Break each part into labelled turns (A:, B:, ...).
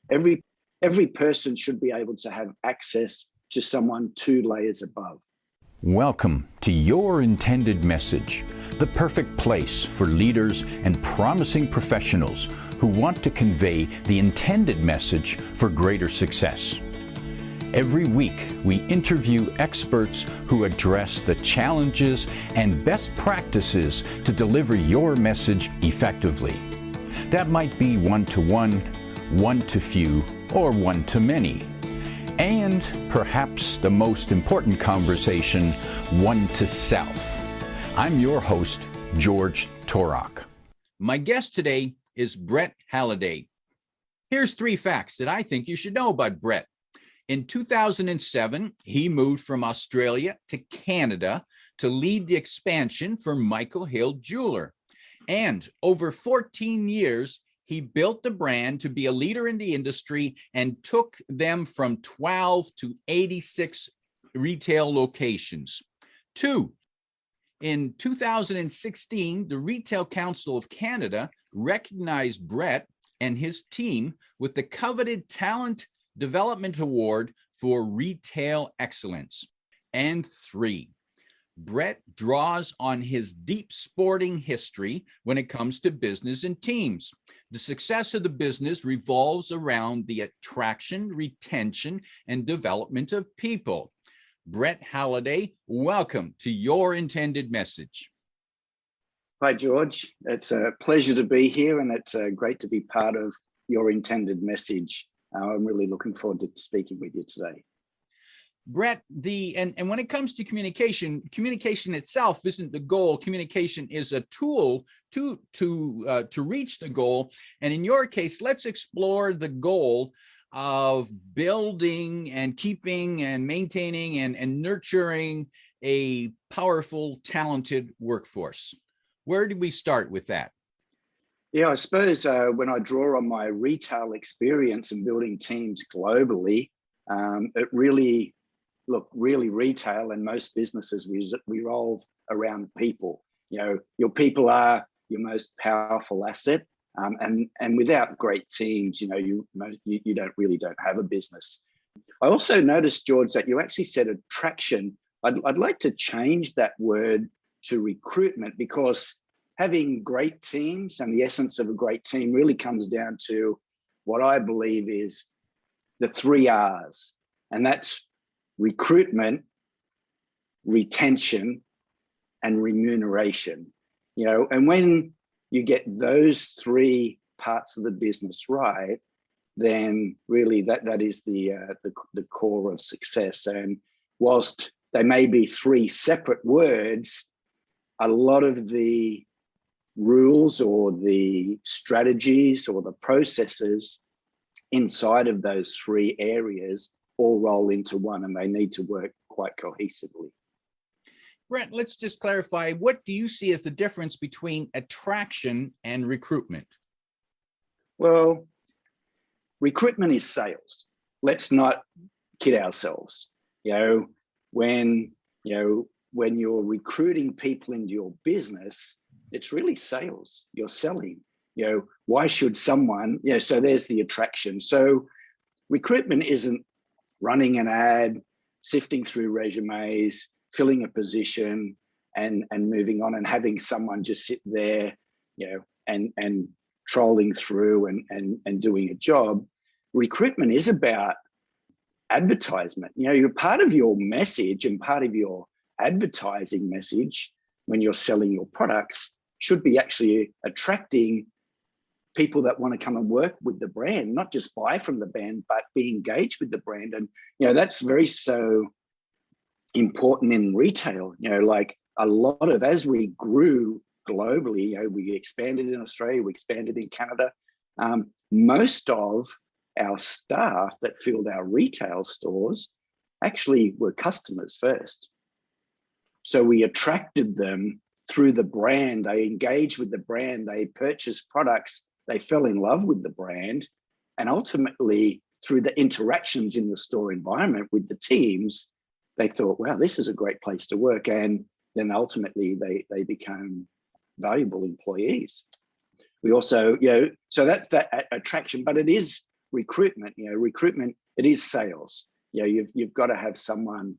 A: Every every person should be able to have access to someone 2 layers above.
B: Welcome to Your Intended Message, the perfect place for leaders and promising professionals who want to convey the intended message for greater success. Every week, we interview experts who address the challenges and best practices to deliver your message effectively. That might be one-to-one, one-to-few, or one-to-many. And perhaps the most important conversation, one-to-self. I'm your host, George Torok. My guest today is Brett Halliday. Here's 3 facts that I think you should know about Brett. In 2007, he moved from Australia to Canada to lead the expansion for Michael Hill Jeweler. And over 14 years, he built the brand to be a leader in the industry and took them from 12 to 86 retail locations. 2, in 2016, the Retail Council of Canada recognized Brett and his team with the coveted Talent Development Award for Retail Excellence. And 3, Brett draws on his deep sporting history when it comes to business and teams. The success of the business revolves around the attraction, retention, and development of people. Brett Halliday, welcome to Your Intended Message.
A: Hi, George. It's a pleasure to be here, and it's great to be part of Your Intended Message. I'm really looking forward to speaking with you today.
B: Brett, and when it comes to communication itself isn't the goal. Communication is a tool to reach the goal. And in your case, let's explore the goal of building and keeping and maintaining and nurturing a powerful, talented workforce. Where do we start with that?
A: Yeah, I suppose when I draw on my retail experience and building teams globally, it really retail and most businesses revolve around people. You know, your people are your most powerful asset, and without great teams, you know, you don't have a business. I also noticed, George, that you actually said attraction. I'd like to change that word to recruitment, because having great teams and the essence of a great team really comes down to what I believe is the 3 R's, and that's recruitment, retention, and remuneration. You know, and when you get those 3 parts of the business right, then really that is the core of success. And whilst they may be 3 separate words, a lot of the rules or the strategies or the processes inside of those 3 areas all roll into one, and they need to work quite cohesively.
B: Brett, let's just clarify, what do you see as the difference between attraction and recruitment?
A: Well, recruitment is sales. Let's not kid ourselves. When you're recruiting people into your business, it's really sales. You're selling. Why should someone, so there's the attraction. So recruitment isn't running an ad, sifting through resumes, filling a position, and moving on and having someone just sit there, and trolling through and doing a job. Recruitment is about advertisement. You're part of your message, and part of your advertising message when you're selling your products should be actually attracting people that want to come and work with the brand, not just buy from the brand, but be engaged with the brand. And, that's very so important in retail. Like a lot of, as we grew globally, we expanded in Australia, we expanded in Canada. Most of our staff that filled our retail stores actually were customers first. So we attracted them through the brand. They engaged with the brand, they purchased products, they fell in love with the brand, and ultimately through the interactions in the store environment with the teams, they thought, wow, this is a great place to work. And then ultimately they become valuable employees. We also, so that's that attraction, but it is recruitment, recruitment, it is sales. You've got to have someone,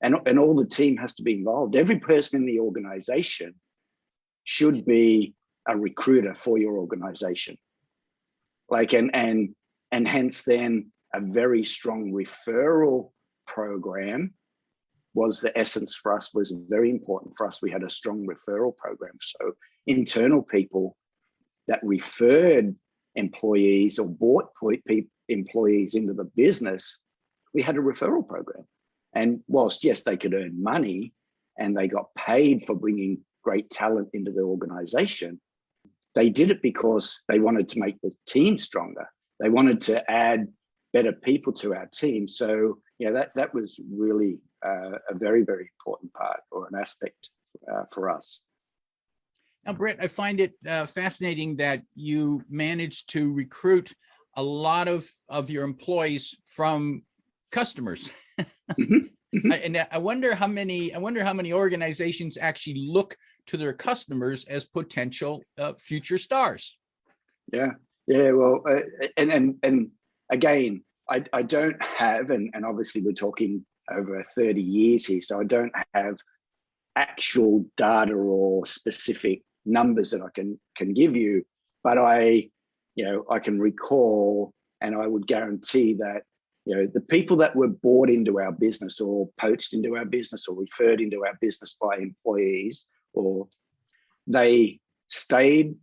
A: and all the team has to be involved. Every person in the organization should be a recruiter for your organization. And hence then a very strong referral program was the essence for us, was very important for us. We had a strong referral program. So internal people that referred employees or brought employees into the business, we had a referral program. And whilst, yes, they could earn money and they got paid for bringing great talent into the organization, they did it because they wanted to make the team stronger. They wanted to add better people to our team. So that was really a very, very important part or an aspect for us.
B: Now, Brett, I find it fascinating that you managed to recruit a lot of your employees from customers. Mm-hmm. Mm-hmm. And I wonder how many organizations actually look to their customers as potential future stars.
A: Yeah. Well, and again, I don't have, and obviously we're talking over 30 years here, so I don't have actual data or specific numbers that I can give you, but I can recall, and I would guarantee that the people that were brought into our business or poached into our business or referred into our business by employees, or they stayed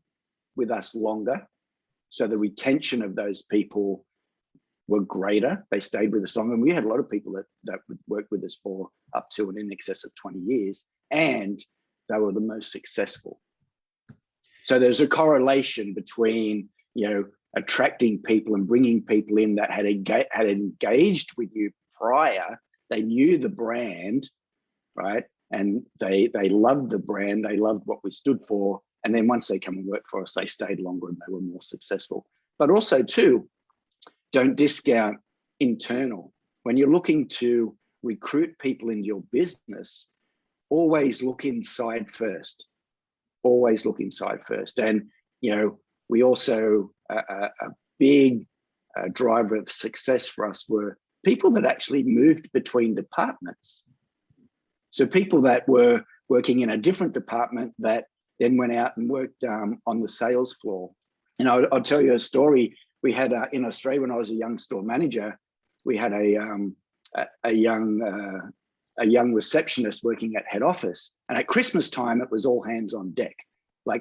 A: with us longer. So the retention of those people were greater. They stayed with us longer. And we had a lot of people that would work with us for up to and in excess of 20 years, and they were the most successful. So there's a correlation between, attracting people and bringing people in that had engaged with you prior. They knew the brand, right? And they loved the brand. They loved what we stood for. And then once they come and work for us, they stayed longer and they were more successful. But also too, don't discount internal. When you're looking to recruit people into your business, always look inside first. Always look inside first. And, we also, a big driver of success for us were people that actually moved between departments. So people that were working in a different department that then went out and worked on the sales floor. And I'll tell you a story. We had in Australia, when I was a young store manager, we had a young receptionist working at head office. And at Christmas time, it was all hands on deck.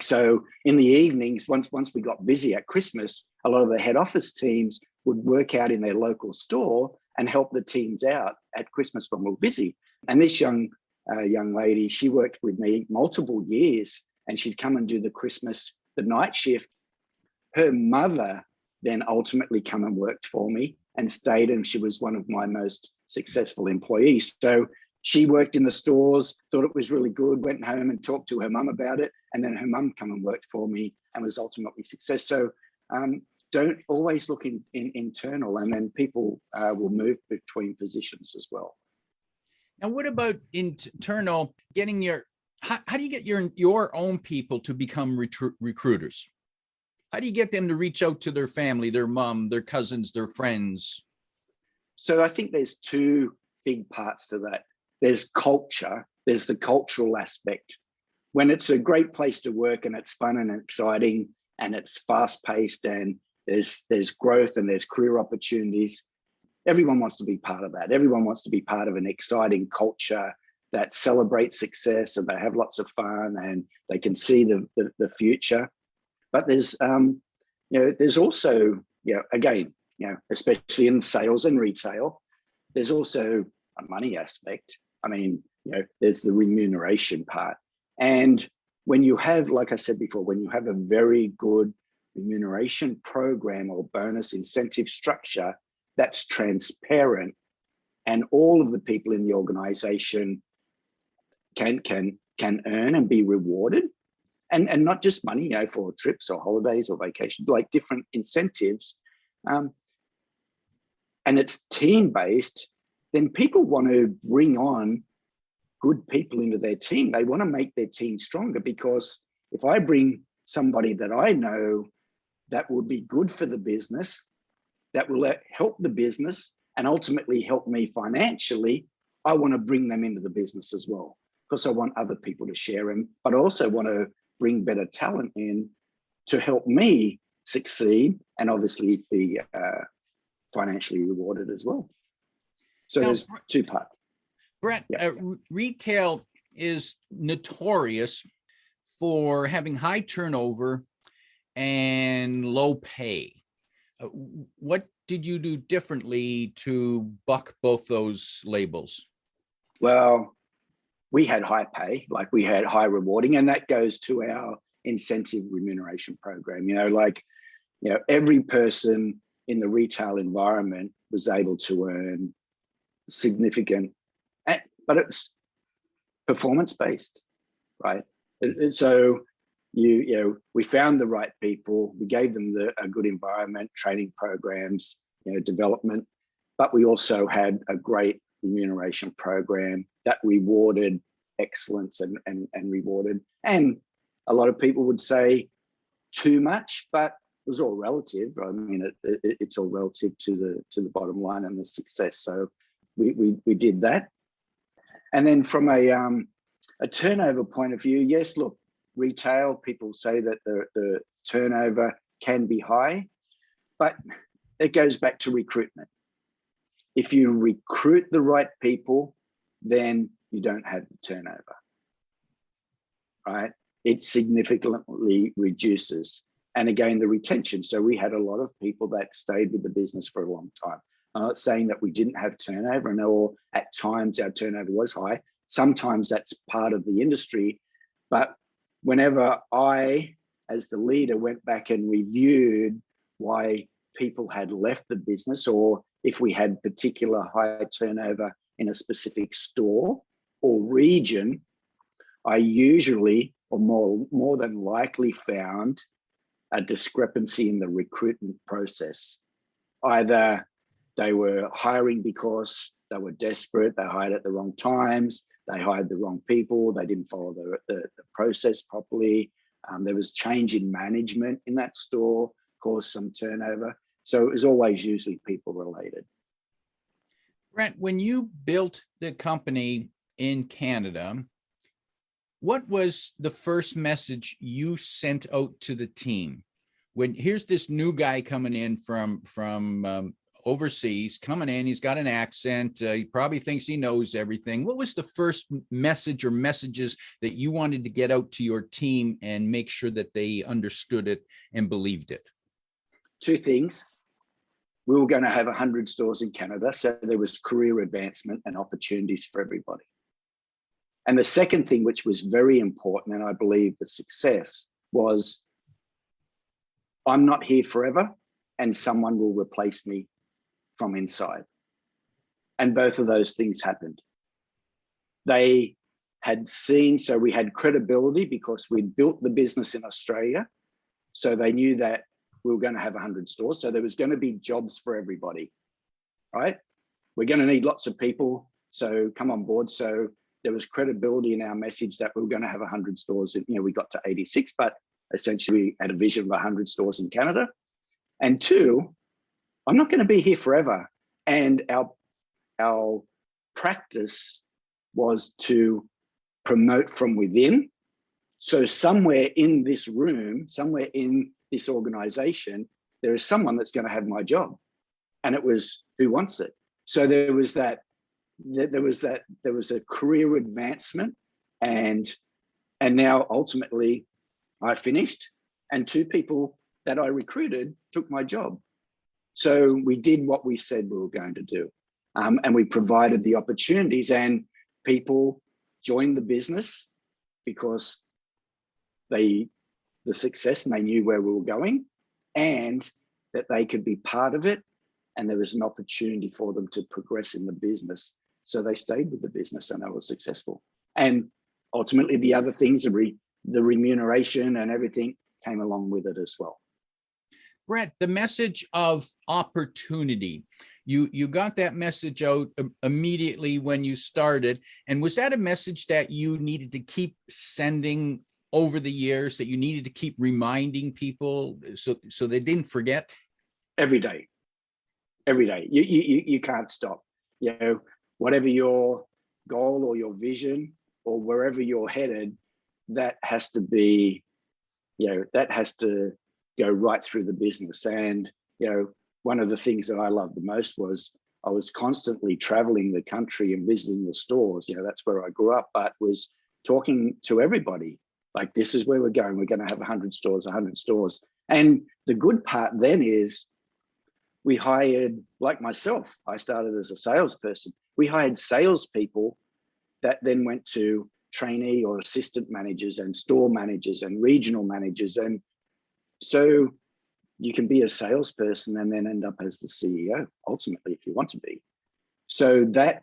A: So in the evenings, once we got busy at Christmas, a lot of the head office teams would work out in their local store and help the teams out at Christmas when we were busy. And this young lady, she worked with me multiple years, and she'd come and do the night shift. Her mother then ultimately come and worked for me and stayed, and she was one of my most successful employees. So she worked in the stores, thought it was really good, went home and talked to her mum about it, and then her mum come and worked for me and was ultimately success. So don't always look in internal, and then people will move between positions as well.
B: Now, what about internal? How do you get your own people to become recruiters? How do you get them to reach out to their family, their mom, their cousins, their friends?
A: So I think there's two big parts to that. There's culture. There's the cultural aspect. When it's a great place to work and it's fun and exciting and it's fast-paced and there's growth and there's career opportunities, everyone wants to be part of that. Everyone wants to be part of an exciting culture that celebrates success, and they have lots of fun and they can see the future. But there's also, again, especially in sales and retail, there's also a money aspect. I mean, there's the remuneration part. And when you have, like I said before, when you have a very good remuneration program or bonus incentive structure that's transparent, and all of the people in the organization can earn and be rewarded, and not just money, for trips or holidays or vacations, like different incentives, and it's team-based, then people want to bring on good people into their team. They want to make their team stronger, because if I bring somebody that I know that would be good for the business, that will help the business and ultimately help me financially, I want to bring them into the business as well, because I want other people to share them, but I also want to bring better talent in to help me succeed and obviously be financially rewarded as well. So now, there's two parts.
B: Brett, retail is notorious for having high turnover and low pay. What did you do differently to buck both those labels?
A: Well, we had high pay, like we had high rewarding, and that goes to our incentive remuneration program. Every person in the retail environment was able to earn significant, but it's performance-based, right? So we found the right people, we gave them a good environment, training programs, development, but we also had a great remuneration program that rewarded excellence and rewarded. And a lot of people would say too much, but it was all relative. I mean, it's all relative to the bottom line and the success. So we did that. And then from a turnover point of view, yes, look, retail, people say that the turnover can be high, but it goes back to recruitment. If you recruit the right people, then you don't have the turnover, right? It significantly reduces. And again, the retention. So we had a lot of people that stayed with the business for a long time. I'm not saying that we didn't have turnover. I know at times our turnover was high. Sometimes that's part of the industry. But whenever I, as the leader, went back and reviewed why people had left the business, or if we had particular high turnover in a specific store or region, I usually, or more than likely, found a discrepancy in the recruitment process. Either they were hiring because they were desperate, they hired at the wrong times, they hired the wrong people, they didn't follow the process properly. There was change in management in that store, caused some turnover. So it was always usually people related.
B: Brett, when you built the company in Canada, what was the first message you sent out to the team? When here's this new guy coming in from overseas, coming in, he's got an accent, he probably thinks he knows everything. What was the first message or messages that you wanted to get out to your team and make sure that they understood it and believed it?
A: Two things. We were going to have 100 stores in Canada, so there was career advancement and opportunities for everybody. And the second thing, which was very important, and I believe the success, was I'm not here forever and someone will replace me from inside. And both of those things happened. They had seen, so we had credibility because we'd built the business in Australia. So they knew that we were going to have 100 stores. So there was going to be jobs for everybody, right? We're going to need lots of people. So come on board. So there was credibility in our message that we were going to have 100 stores. We got to 86, but essentially we had a vision of 100 stores in Canada. And two, I'm not going to be here forever. And our practice was to promote from within. So somewhere in this room, somewhere in this organization, there is someone that's going to have my job. And it was, who wants it? So there was a career advancement, and now ultimately I finished, and two people that I recruited took my job. So we did what we said we were going to do, and we provided the opportunities, and people joined the business because the success, and they knew where we were going, and that they could be part of it, and there was an opportunity for them to progress in the business. So they stayed with the business and they were successful. And ultimately the other things, the remuneration and everything came along with it as well.
B: Brett, the message of opportunity, you got that message out immediately when you started. And was that a message that you needed to keep sending over the years, that you needed to keep reminding people so they didn't forget?
A: Every day. every day. You can't stop. You know, whatever your goal or your vision or wherever you're headed, that has to be, you know, that has to go right through the business. And, you know, one of the things that I loved the most was I was constantly traveling the country and visiting the stores. You know, that's where I grew up, but was talking to everybody. Like, this is where we're going. We're going to have 100 stores, 100 stores. And the good part then is we hired, like myself, I started as a salesperson. We hired salespeople that then went to trainee or assistant managers and store managers and regional managers. And so you can be a salesperson and then end up as the CEO ultimately, if you want to be. So that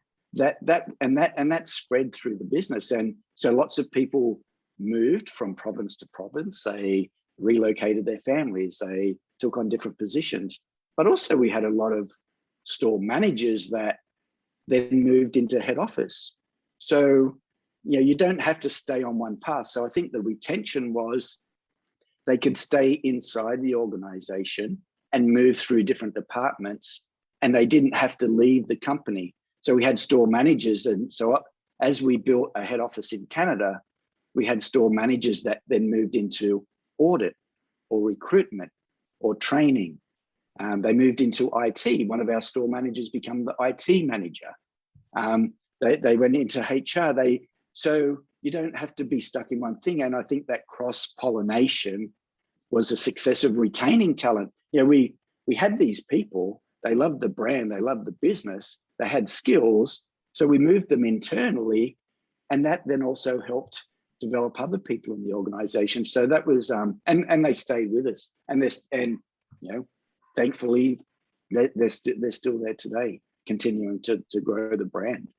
A: spread through the business. And so lots of people moved from province to province. They relocated their families. They took on different positions. But also we had a lot of store managers that then moved into head office. So, you know, you don't have to stay on one path. So I think the retention was they could stay inside the organization and move through different departments, and they didn't have to leave the company. So we had store managers. And so as we built a head office in Canada, we had store managers that then moved into audit or recruitment or training. They moved into IT. One of our store managers became the IT manager. They went into HR. So you don't have to be stuck in one thing. And I think that cross-pollination was a success of retaining talent. You know, we had these people, they loved the brand, they loved the business, they had skills. So we moved them internally, and that then also helped develop other people in the organization. So that was, and they stayed with us. And you know, thankfully, they're still there today, continuing to grow the brand.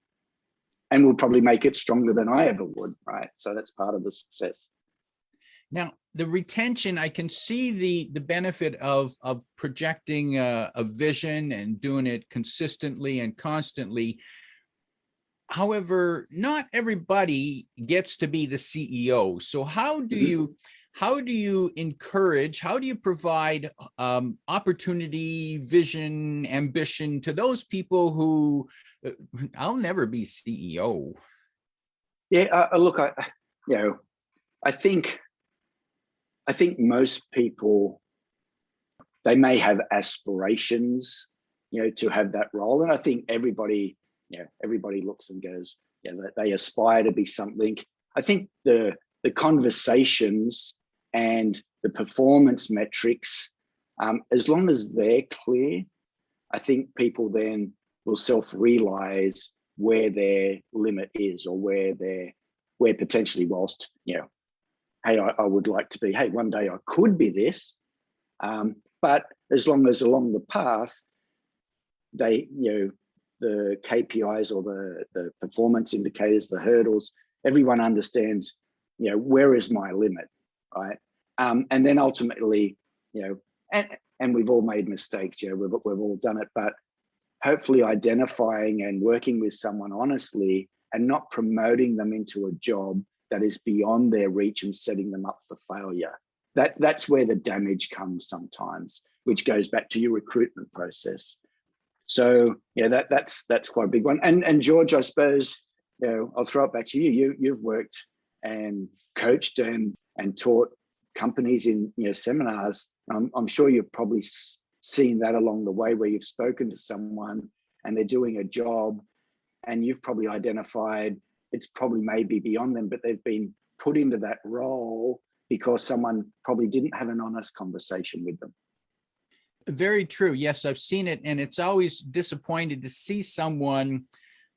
A: And will probably make it stronger than I ever would, right? So that's part of the success.
C: Now, the retention, I can see the benefit of projecting a vision and doing it consistently and constantly. However, not everybody gets to be the CEO. So how do you encourage, how do you provide opportunity, vision, ambition to those people who, I'll never be CEO?
A: Yeah, look, I think most people, they may have aspirations, you know, to have that role. And I think everybody looks and goes, yeah, they aspire to be something. I think the conversations and the performance metrics, as long as they're clear, I think people then will self-realize where their limit is, or where potentially, whilst, you know, hey, I would like to be, hey, one day I could be this. But as long as along the path, they, you know, the KPIs or the performance indicators, the hurdles, everyone understands, you know, where is my limit, right? And then ultimately, you know, and we've all made mistakes, you know, we've all done it, but hopefully identifying and working with someone honestly and not promoting them into a job that is beyond their reach and setting them up for failure. That's where the damage comes sometimes, which goes back to your recruitment process. So yeah, that's quite a big one. And George, I suppose, you know, I'll throw it back to you. You've worked and coached and taught companies in, you know, seminars. I'm sure you've probably seen that along the way, where you've spoken to someone and they're doing a job, and you've probably identified it's probably maybe beyond them, but they've been put into that role because someone probably didn't have an honest conversation with them.
C: Very true. Yes, I've seen it. And it's always disappointing to see someone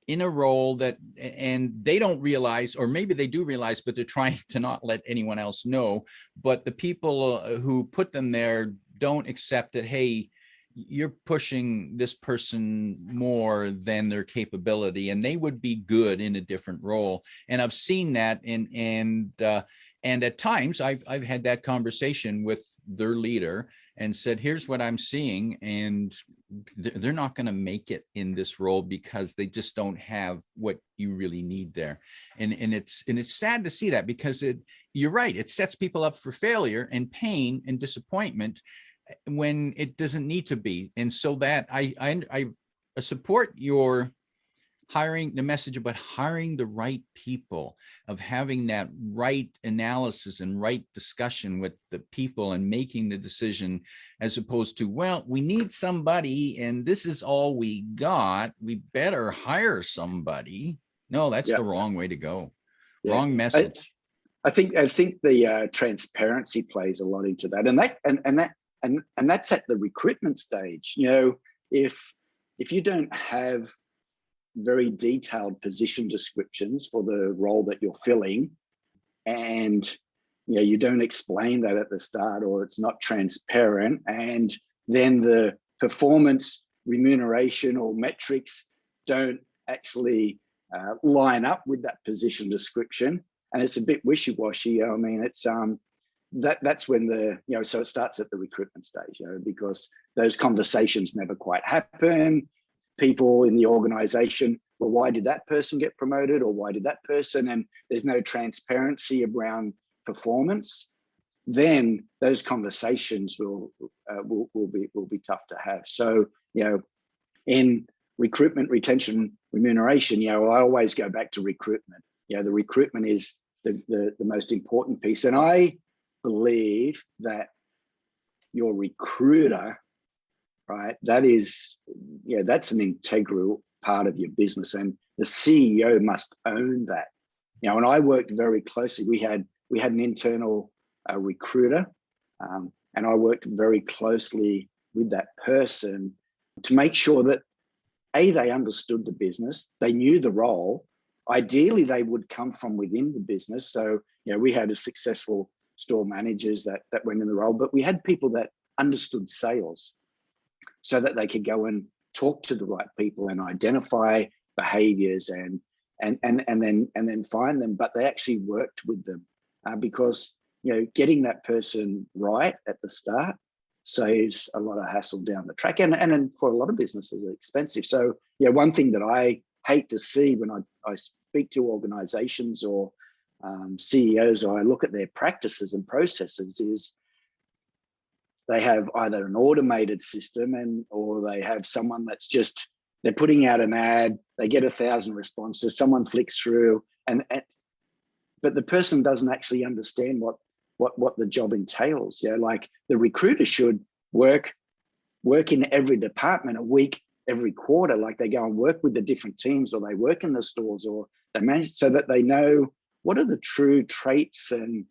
C: in a role that, and they don't realize, or maybe they do realize, but they're trying to not let anyone else know. But the people who put them there don't accept that, hey, you're pushing this person more than their capability, and they would be good in a different role. And I've seen that, and at times I've had that conversation with their leader and said, here's what I'm seeing, and they're not going to make it in this role because they just don't have what you really need there. And it's sad to see that, because you're right, it sets people up for failure and pain and disappointment. when it doesn't need to be. And so that I support your hiring, the message about hiring the right people, of having that right analysis and right discussion with the people and making the decision, as opposed to, well, we need somebody and this is all we got, we better hire somebody. No, that's the wrong way to go. Wrong message.
A: I think the transparency plays a lot into that, and that's at the recruitment stage. You know, if you don't have very detailed position descriptions for the role that you're filling, and you know, you don't explain that at the start, or it's not transparent, and then the performance, remuneration, or metrics don't actually line up with that position description, and it's a bit wishy-washy. I mean, it's that's when so it starts at the recruitment stage, you know, because those conversations never quite happen. People in the organization, well, why did that person get promoted, or why did that person? And there's no transparency around performance. Then those conversations will be tough to have. So, you know, in recruitment, retention, remuneration, you know, I always go back to recruitment. You know, the recruitment is the most important piece, and I believe that your recruiter, right, that is, yeah, that's an integral part of your business, and the CEO must own that. You know, and I worked very closely. We had an internal recruiter, and I worked very closely with that person to make sure that they understood the business, they knew the role. Ideally, they would come from within the business. So, you know, we had a successful store managers that went in the role, but we had people that understood sales, so that they could go and talk to the right people and identify behaviors and then find them. But they actually worked with them because, you know, getting that person right at the start saves a lot of hassle down the track, and for a lot of businesses, it's expensive. So, yeah, one thing that I hate to see when I speak to organizations or CEOs, or I look at their practices and processes, is they have either an automated system or they have someone that's just, they're putting out an ad, they get 1,000 responses, someone flicks through, but the person doesn't actually understand what the job entails. You know, like the recruiter should work in every department a week, every quarter, like they go and work with the different teams, or they work in the stores, or they manage, so that they know what are the true traits and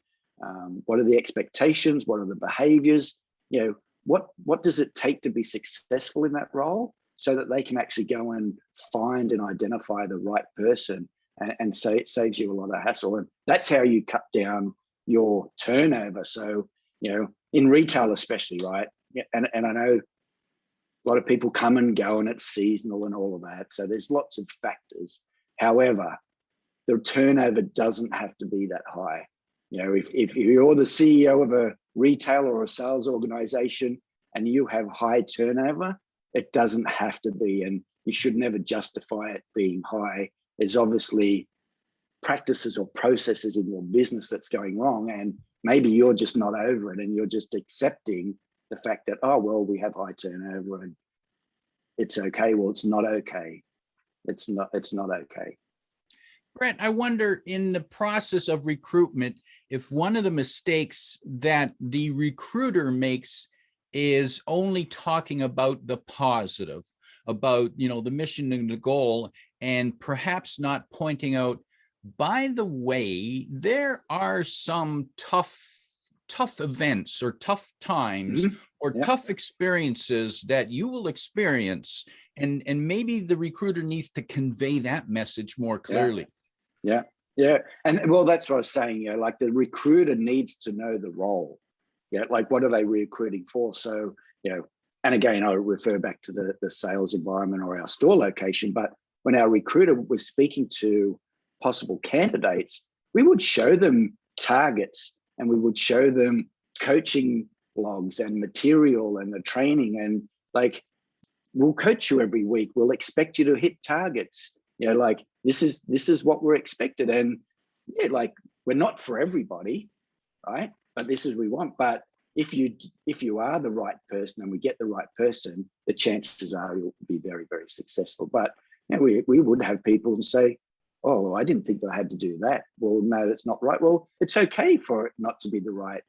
A: what are the expectations, what are the behaviors, you know, what does it take to be successful in that role, so that they can actually go and find and identify the right person, and so it saves you a lot of hassle. And that's how you cut down your turnover. So, you know, in retail especially, right? And I know a lot of people come and go, and it's seasonal and all of that. So there's lots of factors. However, the turnover doesn't have to be that high. You know, if you're the CEO of a retail or a sales organization and you have high turnover, it doesn't have to be, and you should never justify it being high. There's obviously practices or processes in your business that's going wrong, and maybe you're just not over it, and you're just accepting the fact that, oh, well, we have high turnover and it's okay. Well, it's not okay. It's not okay.
C: Brett, I wonder, in the process of recruitment, if one of the mistakes that the recruiter makes is only talking about the positive, about, you know, the mission and the goal, and perhaps not pointing out, by the way, there are some tough events or tough times or tough experiences that you will experience, and maybe the recruiter needs to convey that message more clearly.
A: Yeah. And well, that's what I was saying, you know, like the recruiter needs to know the role. Yeah, like what are they recruiting for? So, you know, and again, I refer back to the sales environment or our store location, but when our recruiter was speaking to possible candidates, we would show them targets, and we would show them coaching logs and material and the training, and like, we'll coach you every week, we'll expect you to hit targets, you know, like this is what we're expected. And yeah, like, we're not for everybody, right? But this is what we want. But if you are the right person and we get the right person, the chances are you'll be very, very successful. But we would have people and say, oh, I didn't think I had to do that. Well, no, that's not right. Well, it's okay for it not to be the right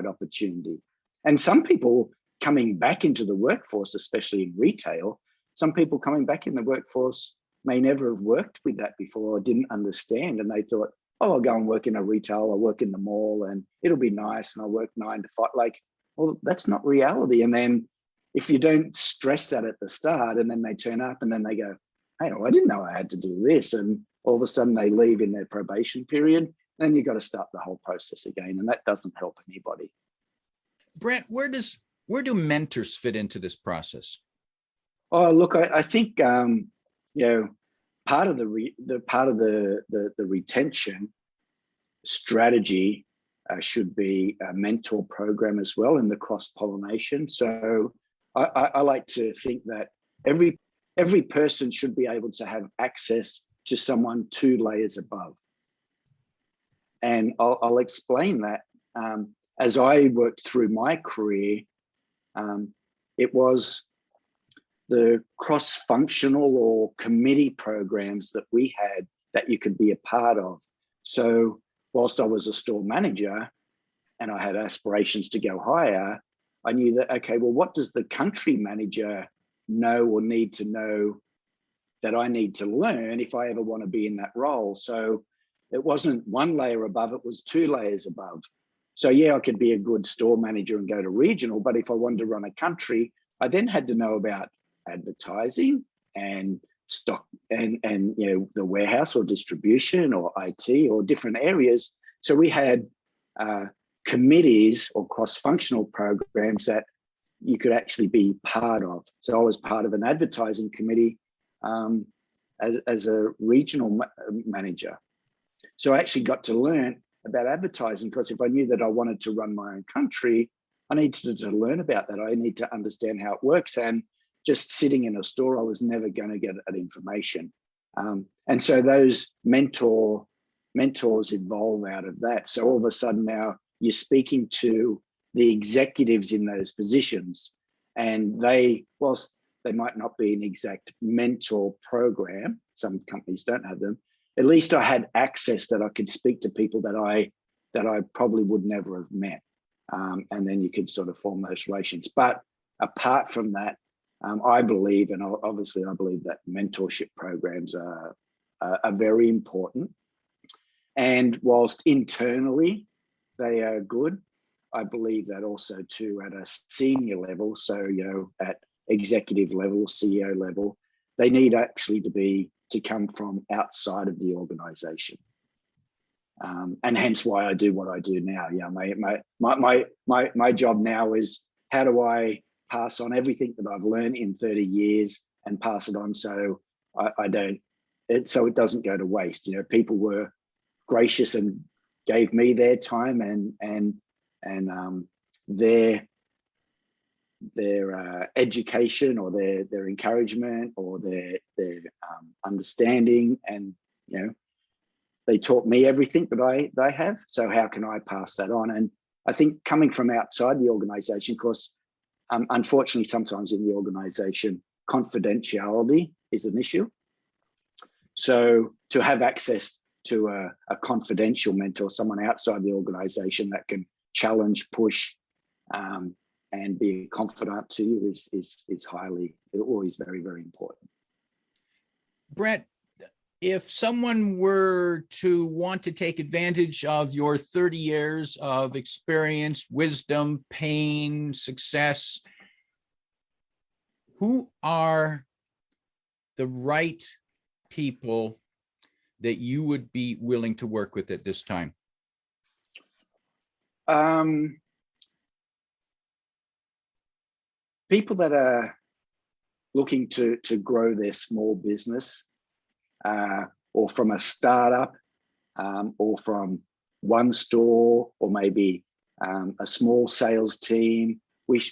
A: opportunity. And some people coming back into the workforce, especially in retail, some people coming back in the workforce may never have worked with that before or didn't understand. And they thought, oh, I'll go and work in a retail, I'll work in the mall and it'll be nice and I'll work 9 to 5. Like, well, that's not reality. And then if you don't stress that at the start and then they turn up and then they go, hey, well, I didn't know I had to do this. And all of a sudden they leave in their probation period, then you've got to start the whole process again. And that doesn't help anybody.
C: Brett, where do mentors fit into this process?
A: Oh, look, I think part of the retention strategy should be a mentor program as well in the cross-pollination. So I like to think that every person should be able to have access to someone 2 layers above. And I'll explain that. As I worked through my career, it was the cross-functional or committee programs that we had that you could be a part of. So whilst I was a store manager and I had aspirations to go higher, I knew that, okay, well, what does the country manager know or need to know that I need to learn if I ever want to be in that role? So it wasn't 1 layer above, it was 2 layers above. So yeah, I could be a good store manager and go to regional, but if I wanted to run a country, I then had to know about advertising and stock and the warehouse or distribution or IT or different areas. So we had committees or cross-functional programs that you could actually be part of. So I was part of an advertising committee as a regional manager. So I actually got to learn about advertising, because if I knew that I wanted to run my own country, I needed to learn about that. I need to understand how it works. And just sitting in a store, I was never going to get that information. And so those mentors evolve out of that. So all of a sudden now you're speaking to the executives in those positions, and whilst they might not be an exact mentor program, some companies don't have them, at least I had access that I could speak to people that I probably would never have met. And then you could sort of form those relations. But apart from that, I believe, and obviously I believe that mentorship programs are very important. And whilst internally they are good, I believe that also too at a senior level, so at executive level, CEO level, they need actually to come from outside of the organization. And hence why I do what I do now. Yeah, my job now is, how do I pass on everything that I've learned in 30 years and pass it on so so it doesn't go to waste. People were gracious and gave me their time and their education or their encouragement or their understanding, and they taught me everything that they have. So how can I pass that on? And I think coming from outside the organization, of course, unfortunately, sometimes in the organization, confidentiality is an issue. So to have access to a confidential mentor, someone outside the organization that can challenge, push, and be a confidant to you is always very, very important.
C: Brett, if someone were to want to take advantage of your 30 years of experience, wisdom, pain, success, who are the right people that you would be willing to work with at this time?
A: People that are looking to grow their small business, or from a startup, or from one store, or maybe a small sales team,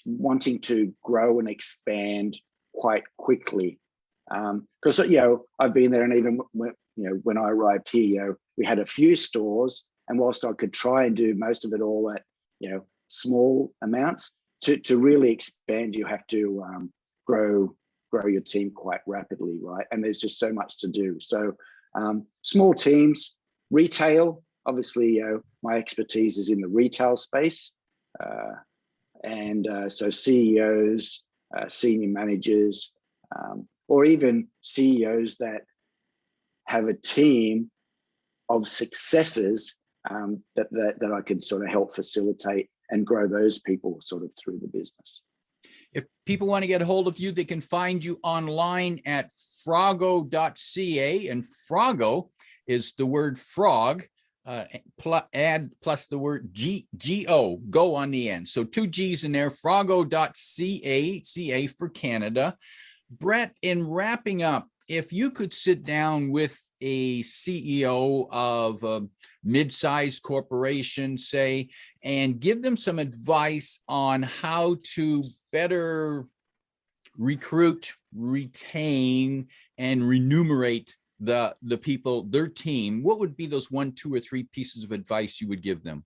A: wanting to grow and expand quite quickly. Because I've been there, and even when I arrived here, we had a few stores, and whilst I could try and do most of it all at small amounts. To really expand, you have to grow your team quite rapidly, right? And there's just so much to do. So small teams, retail, obviously, my expertise is in the retail space. So CEOs, senior managers, or even CEOs that have a team of successors that I can sort of help facilitate and grow those people sort of through the business.
C: If people want to get a hold of you, they can find you online at froggo.ca, and Froggo is the word frog, plus the word G-O, go on the end. So 2 G's in there, froggo.ca, CA for Canada. Brett, in wrapping up, if you could sit down with a CEO of a mid-sized corporation, say, and give them some advice on how to better recruit, retain, and remunerate the people, their team, what would be those 1, 2, or 3 pieces of advice you would give them?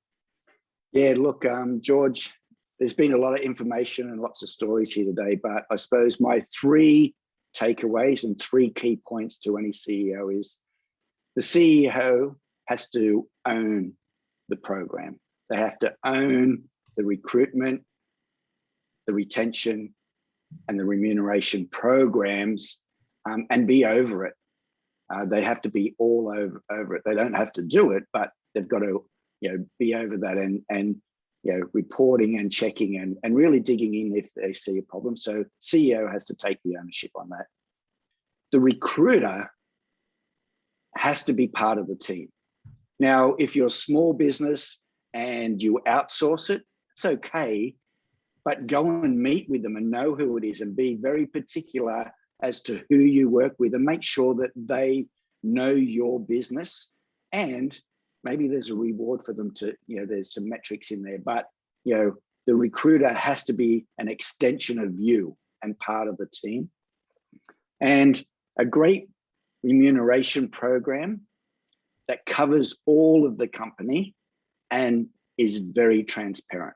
A: Yeah, look, George, there's been a lot of information and lots of stories here today, but I suppose my 3 takeaways and 3 key points to any CEO is the CEO has to own the program. They have to own the recruitment, the retention, and the remuneration programs, and be over it. They have to be all over it. They don't have to do it, but they've got to, be over that and reporting and checking and really digging in if they see a problem. So CEO has to take the ownership on that. The recruiter has to be part of the team. Now, if you're a small business and you outsource it, it's okay, but go and meet with them and know who it is and be very particular as to who you work with and make sure that they know your business. And maybe there's a reward for them to, there's some metrics in there, but, the recruiter has to be an extension of you and part of the team. And a great remuneration program that covers all of the company and is very transparent.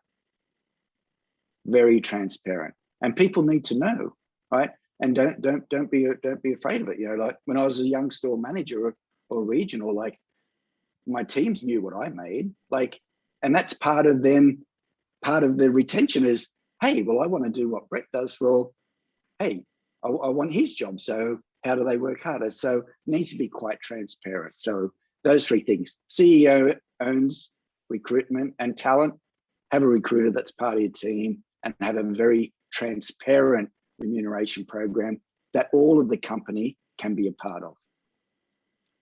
A: Very transparent. And people need to know, right? And don't be afraid of it. Like when I was a young store manager or regional, like my teams knew what I made. And that's part of the retention is, hey, well, I want to do what Brett does. Well, hey, I want his job. So how do they work harder? So it needs to be quite transparent. So those 3 things: CEO owns recruitment and talent, have a recruiter that's part of your team, and have a very transparent remuneration program that all of the company can be a part of.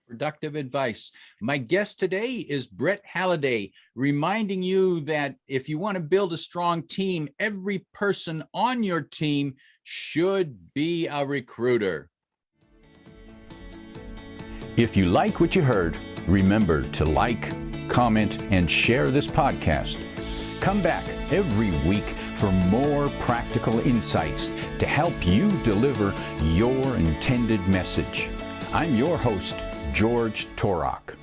C: Productive advice. My guest today is Brett Halliday, reminding you that if you want to build a strong team, every person on your team should be a recruiter.
B: If you like what you heard, remember to like, comment, and share this podcast. Come back every week for more practical insights to help you deliver your intended message. I'm your host, George Torok.